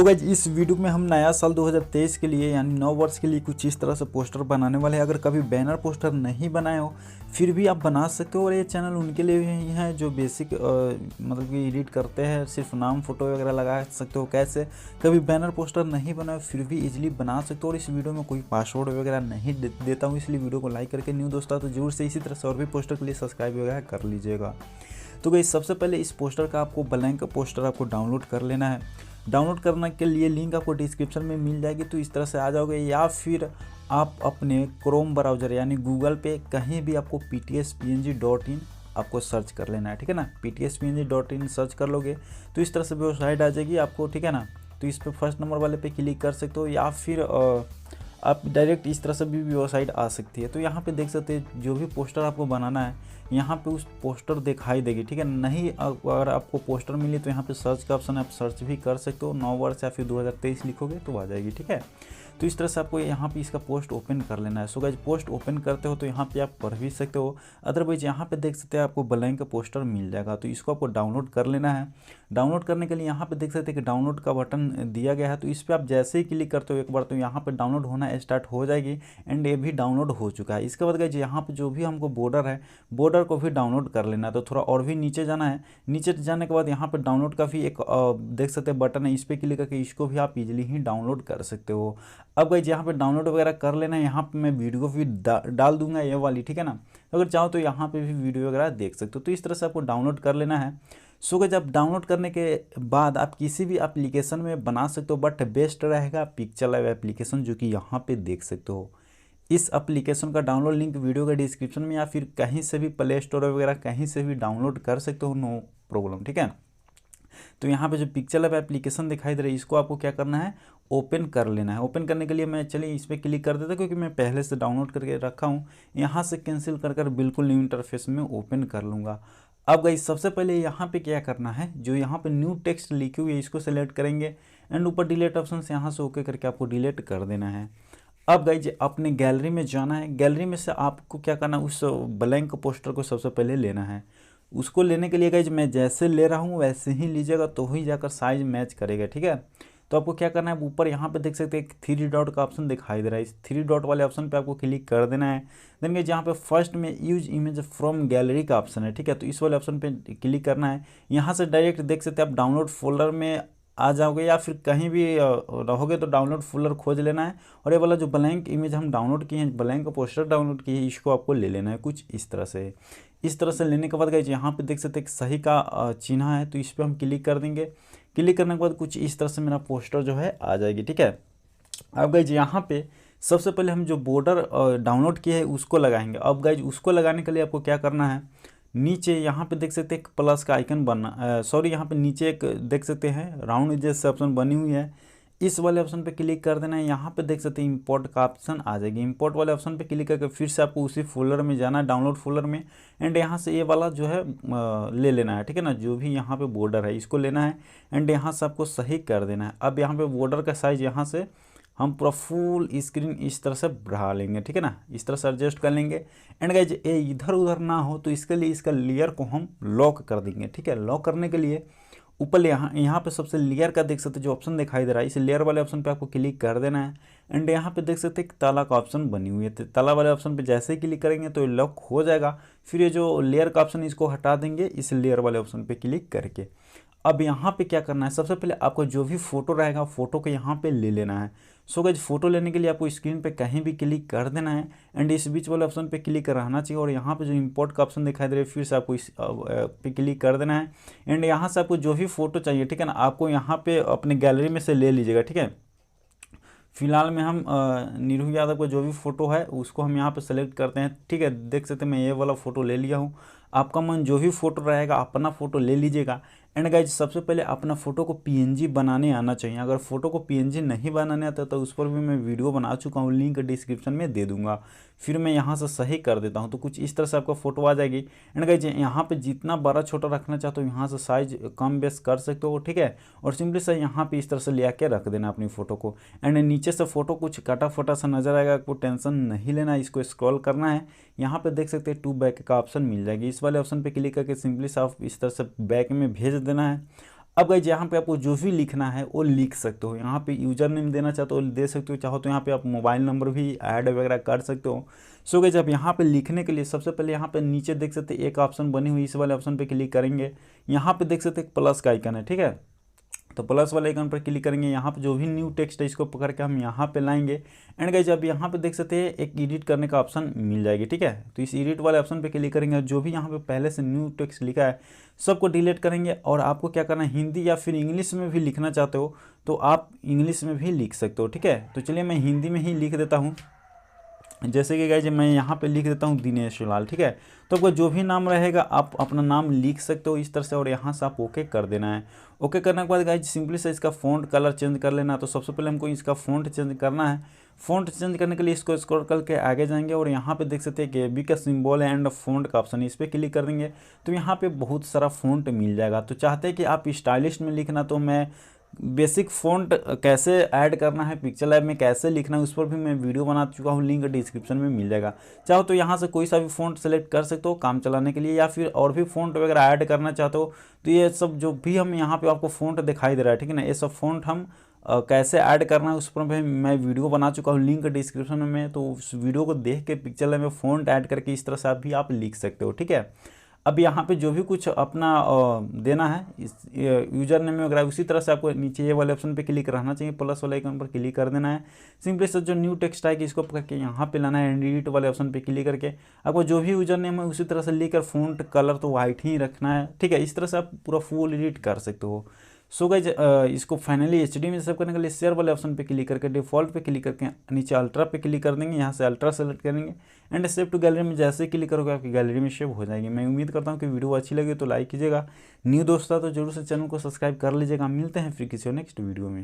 Guys इस video में हम नया साल 2023 के लिए यानी नव वर्ष के लिए कुछ इस तरह से पोस्टर बनाने वाले हैं। अगर कभी बैनर पोस्टर नहीं बनाए हो फिर भी आप बना सकते हो, और ये चैनल उनके लिए ही है जो बेसिक मतलब कि एडिट करते हैं, सिर्फ नाम फोटो वगैरह लगा सकते हो। कैसे कभी बैनर पोस्टर नहीं बनाए फिर भी इजीली बना सकते हो। और इस वीडियो में कोई पासवर्ड वगैरह नहीं देता हूँ, इसलिए वीडियो को लाइक करके न्यू दोस्तों तो जरूर से इसी तरह से और भी पोस्टर के लिए सब्सक्राइब वगैरह कर लीजिएगा। तो गाइस सबसे पहले इस पोस्टर का आपको ब्लैंक पोस्टर आपको डाउनलोड कर लेना है। डाउनलोड करने के लिए लिंक आपको डिस्क्रिप्शन में मिल जाएगी, तो इस तरह से आ जाओगे, या फिर आप अपने क्रोम ब्राउज़र यानी गूगल पे कहीं भी आपको ptspng.in आपको सर्च कर लेना है, ठीक है ना। ptspng.in सर्च कर लोगे तो इस तरह से वेबसाइट आ जाएगी आपको, ठीक है ना। तो इस पर फर्स्ट नंबर वाले पे क्लिक कर सकते हो, या फिर आप डायरेक्ट इस तरह से भी वेबसाइट आ सकती है। तो यहाँ पे देख सकते हैं जो भी पोस्टर आपको बनाना है यहाँ पे उस पोस्टर दिखाई देगी, ठीक है। नहीं अगर आपको पोस्टर मिली तो यहाँ पे सर्च का ऑप्शन है, आप सर्च भी कर सकते हो। नव वर्ष या फिर 2023 लिखोगे तो आ जाएगी, ठीक है। तो इस तरह से आपको यहाँ पे इसका पोस्ट ओपन कर लेना है। सो गाइस पोस्ट ओपन करते हो तो यहाँ पे आप पढ़ भी सकते हो, अदरवाइज यहाँ पे देख सकते हैं आपको ब्लैंक पोस्टर मिल जाएगा। तो इसको आपको डाउनलोड कर लेना है। डाउनलोड करने के लिए यहाँ पे देख सकते हैं कि डाउनलोड का बटन दिया गया है, तो इस पर आप जैसे ही क्लिक करते हो एक बार तो यहाँ पे डाउनलोड होना स्टार्ट हो जाएगी। एंड ये भी डाउनलोड हो चुका है। इसके बाद गाइस यहाँ पे जो भी हमको बॉर्डर है बॉर्डर को भी डाउनलोड कर लेना है। तो थोड़ा और भी नीचे जाना है, नीचे जाने के बाद यहाँ पे डाउनलोड का भी एक देख सकते हैं बटन है, इस पर क्लिक करके इसको भी आप इजीली ही डाउनलोड कर सकते हो। अब गाइस यहाँ पे डाउनलोड वगैरह कर लेना है। यहाँ पे मैं वीडियो भी डाल दूंगा ये वाली, ठीक है ना। अगर चाहो तो यहाँ पे भी वीडियो वगैरह देख सकते हो। तो इस तरह से आपको डाउनलोड कर लेना है। सो गाइस जब डाउनलोड करने के बाद आप किसी भी एप्लीकेशन में बना सकते हो, बट बेस्ट रहेगा पिक्चर लैब एप्लीकेशन, जो कि यहाँ पे देख सकते हो। इस एप्लीकेशन का डाउनलोड लिंक वीडियो के डिस्क्रिप्शन में या फिर कहीं से भी प्ले स्टोर वगैरह कहीं से भी डाउनलोड कर सकते हो, नो प्रॉब्लम, ठीक है। तो यहाँ पे जो पिक्चर लैब एप्लीकेशन दिखाई दे रहा है इसको आपको क्या करना है, ओपन कर लेना है। ओपन करने के लिए मैं चलिए इस पर क्लिक कर देता क्योंकि मैं पहले से डाउनलोड करके रखा हूँ। यहाँ से कैंसिल कर बिल्कुल न्यू इंटरफेस में ओपन कर लूँगा। अब गाइस सबसे पहले यहाँ पे क्या करना है, जो यहाँ पे न्यू टेक्स्ट लिखी हुई है इसको सेलेक्ट करेंगे एंड ऊपर डिलीट ऑप्शन से यहाँ से ओके करके आपको डिलीट कर देना है। अब गाइज अपने गैलरी में जाना है। गैलरी में से आपको क्या करना है, उस ब्लैंक पोस्टर को सबसे पहले लेना है। उसको लेने के लिए गाइज मैं जैसे ले रहा हूँ वैसे ही लीजिएगा तो ही जाकर साइज मैच करेगा, ठीक है। तो आपको क्या करना है, ऊपर यहाँ पे देख सकते हैं एक 3 डॉट का ऑप्शन दिखाई दे रहा है, इस 3 डॉट वाले ऑप्शन पे आपको क्लिक कर देना है। देन गाइज यहाँ पे फर्स्ट में यूज इमेज फ्रॉम गैलरी का ऑप्शन है, ठीक है। तो इस वाले ऑप्शन पे क्लिक करना है। यहाँ से डायरेक्ट देख सकते हैं आप डाउनलोड फोल्डर में आ जाओगे, या फिर कहीं भी रहोगे तो डाउनलोड फोल्डर खोज लेना है। और ये वाला जो ब्लैंक इमेज हम डाउनलोड किए हैं, ब्लैंक पोस्टर डाउनलोड किए हैं, इसको आपको ले लेना है कुछ इस तरह से। इस तरह से लेने के बाद गाइज यहाँ पे देख सकते हैं सही का चिन्ह है, तो इस पर हम क्लिक कर देंगे। क्लिक करने के बाद कुछ इस तरह से मेरा पोस्टर जो है आ जाएगी, ठीक है। अब गाइज यहाँ पे सबसे पहले हम जो बॉर्डर डाउनलोड किए हैं उसको लगाएंगे। अब गाइज उसको लगाने के लिए आपको क्या करना है, नीचे यहाँ पे देख सकते हैं एक प्लस का आइकन बनना, सॉरी यहाँ पे नीचे एक देख सकते हैं राउंड जैसे ऑप्शन बनी हुई है, इस वाले ऑप्शन पे क्लिक कर देना है। यहाँ पे देख सकते हैं इंपोर्ट का ऑप्शन आ जाएगी। इंपोर्ट वाले ऑप्शन पे क्लिक करके फिर से आपको उसी फोल्डर में जाना है, डाउनलोड फोल्डर में, एंड यहाँ से ये वाला जो है ले लेना है, ठीक है ना। जो भी यहाँ पे बॉर्डर है इसको लेना है एंड यहाँ से आपको सही कर देना है। अब यहाँ पे बॉर्डर का साइज यहाँ से हम पूरा फुल स्क्रीन इस तरह से बढ़ा लेंगे, ठीक है ना। इस तरह से एडजस्ट कर लेंगे। एंड गाइज ये इधर उधर ना हो तो इसके लिए इसका लेयर को हम लॉक कर देंगे, ठीक है। लॉक करने के लिए ऊपर यहाँ पे सबसे लेयर का देख सकते जो ऑप्शन दिखाई दे रहा है, इस लेयर वाले ऑप्शन पे आपको क्लिक कर देना है। एंड यहाँ पे देख सकते एक ताला का ऑप्शन बनी हुई है, तो ताला वाले ऑप्शन पे जैसे ही क्लिक करेंगे तो लॉक हो जाएगा। फिर ये जो लेयर का ऑप्शन इसको हटा देंगे इस लेयर वाले ऑप्शन पे क्लिक करके। अब यहाँ पे क्या करना है, सबसे पहले आपको जो भी फोटो रहेगा फोटो को यहाँ पे ले लेना है। सो गाइस फोटो लेने के लिए आपको स्क्रीन पे कहीं भी क्लिक कर देना है एंड इस बीच वाले ऑप्शन पे क्लिक रहना चाहिए। और यहाँ पे जो इंपोर्ट का ऑप्शन दिखाई दे रहा है फिर से आपको इस पे क्लिक कर देना है। एंड यहाँ से आपको जो भी फोटो चाहिए, ठीक है ना, आपको यहाँ पे अपने गैलरी में से ले लीजिएगा, ठीक है। फिलहाल में हम नीरू यादव का जो भी फ़ोटो है उसको हम यहाँ पे सेलेक्ट करते हैं, ठीक है। देख सकते हैं मैं ये वाला फ़ोटो ले लिया हूँ। आपका मन जो भी फ़ोटो रहेगा अपना फ़ोटो ले लीजिएगा। एंड गाइज सबसे पहले अपना फ़ोटो को पीएनजी बनाने आना चाहिए। अगर फ़ोटो को पीएनजी नहीं बनाने आता तो उस पर भी मैं वीडियो बना चुका हूँ, लिंक डिस्क्रिप्शन में दे दूँगा। फिर मैं यहाँ से सही कर देता हूँ तो कुछ इस तरह से आपका फ़ोटो आ जाएगी। एंड गाइज यहाँ पे जितना बड़ा छोटा रखना चाहते हो यहाँ से साइज कम बेस कर सकते हो, ठीक है। और सिंपली से यहाँ पे इस तरह से ले आके रख देना अपनी फ़ोटो को। एंड नीचे से फ़ोटो कुछ कटा फटा सा नजर आएगा, आपको टेंशन नहीं लेना, इसको स्क्रॉल करना है। यहाँ पे देख सकते हैं टू बैक का ऑप्शन मिल जाएगी, इस वाले ऑप्शन पे क्लिक करके सिंपली से आप इस तरह से बैक में भेज देना है। अब गाइज यहाँ पे आपको जो भी लिखना है वो लिख सकते हो। यहाँ पे यूजर नेम देना चाहते हो दे सकते हो, चाहो तो यहाँ पे आप मोबाइल नंबर भी ऐड वगैरह कर सकते हो। सो गाइज अब यहाँ पे लिखने के लिए सबसे पहले यहाँ पे नीचे देख सकते हैं एक ऑप्शन बनी हुई, इस वाले ऑप्शन पे क्लिक करेंगे। यहाँ पे देख सकते हैं प्लस का आइकन है, ठीक है। तो प्लस वाले आइकन पर क्लिक करेंगे, यहाँ पे जो भी न्यू टेक्स्ट है इसको पकड़ के हम यहाँ पे लाएंगे। एंड गाइज अब यहाँ पे देख सकते हैं एक एडिट करने का ऑप्शन मिल जाएगी, ठीक है। तो इस एडिट वाले ऑप्शन पे क्लिक करेंगे और जो भी यहाँ पे पहले से न्यू टेक्स्ट लिखा है सबको डिलीट करेंगे। और आपको क्या करना है, हिंदी या फिर इंग्लिश में भी लिखना चाहते हो तो आप इंग्लिश में भी लिख सकते हो, ठीक है। तो चलिए मैं हिंदी में ही लिख देता हूँ। जैसे कि गाइज मैं यहाँ पे लिख देता हूँ दिनेश लाल, ठीक है। तो आपका जो भी नाम रहेगा आप अपना नाम लिख सकते हो इस तरह से, और यहाँ से आप ओके कर देना है। ओके करने के बाद गाइज सिंपली से इसका फ़ॉन्ट कलर चेंज कर लेना। तो सबसे पहले हमको इसका फ़ॉन्ट चेंज करना है। फ़ॉन्ट चेंज करने के लिए इसको स्क्रॉल करके आगे जाएंगे और यहाँ पे देख सकते हैं कि बी का सिंबल है एंड फ़ॉन्ट का ऑप्शन है, इस पर क्लिक कर देंगे। तो यहाँ पे बहुत सारा फ़ॉन्ट मिल जाएगा। तो चाहते हैं कि आप स्टाइलिश में लिखना, तो मैं बेसिक फ़ॉन्ट कैसे ऐड करना है, पिक्चर लैब में कैसे लिखना है, उस पर भी मैं वीडियो बना चुका हूँ, लिंक डिस्क्रिप्शन में मिल जाएगा। चाहो तो यहाँ से कोई सा भी फ़ॉन्ट सेलेक्ट कर सकते हो काम चलाने के लिए, या फिर और भी फ़ॉन्ट वगैरह ऐड करना चाहते हो तो ये सब जो भी हम यहाँ पे आपको फ़ॉन्ट दिखाई दे रहा है, ठीक है ना, ये सब फ़ॉन्ट हम कैसे ऐड करना है उस पर भी मैं वीडियो बना चुका हूँ, लिंक डिस्क्रिप्शन में। तो उस वीडियो को देख के पिक्चर लैब में फ़ॉन्ट ऐड करके इस तरह से आप भी आप लिख सकते हो, ठीक है। अब यहाँ पे जो भी कुछ अपना देना है इस यूजर नेम वगैरह, उसी तरह से आपको नीचे ये वाले ऑप्शन पे क्लिक रहना चाहिए, प्लस वाले आइकन पर क्लिक कर देना है। सिंपली से जो न्यू टेक्स्ट आएगी इसको पकड़ के यहाँ पे लाना है, एडिट वाले ऑप्शन पे क्लिक करके आपको जो भी यूजर नेम है उसी तरह से लेकर फ़ॉन्ट कलर तो वाइट ही रखना है, ठीक है। इस तरह से आप पूरा फुल एडिट कर सकते हो। सो गाइज इसको फाइनली एचडी में सेव करने के लिए शेयर वाले ऑप्शन पे क्लिक करके डिफ़ॉल्ट पे क्लिक करके नीचे अल्ट्रा पे क्लिक कर देंगे, यहाँ से अल्ट्रा सेलेक्ट करेंगे एंड सेव टू गैलरी में जैसे क्लिक करोगे आपकी गैलरी में सेव हो जाएगी। मैं उम्मीद करता हूँ कि वीडियो अच्छी लगी तो लाइक कीजिएगा, न्यू दोस्त था तो जरूर से चैनल को सब्सक्राइब कर लीजिएगा। मिलते हैं फिर किसी और नेक्स्ट वीडियो में।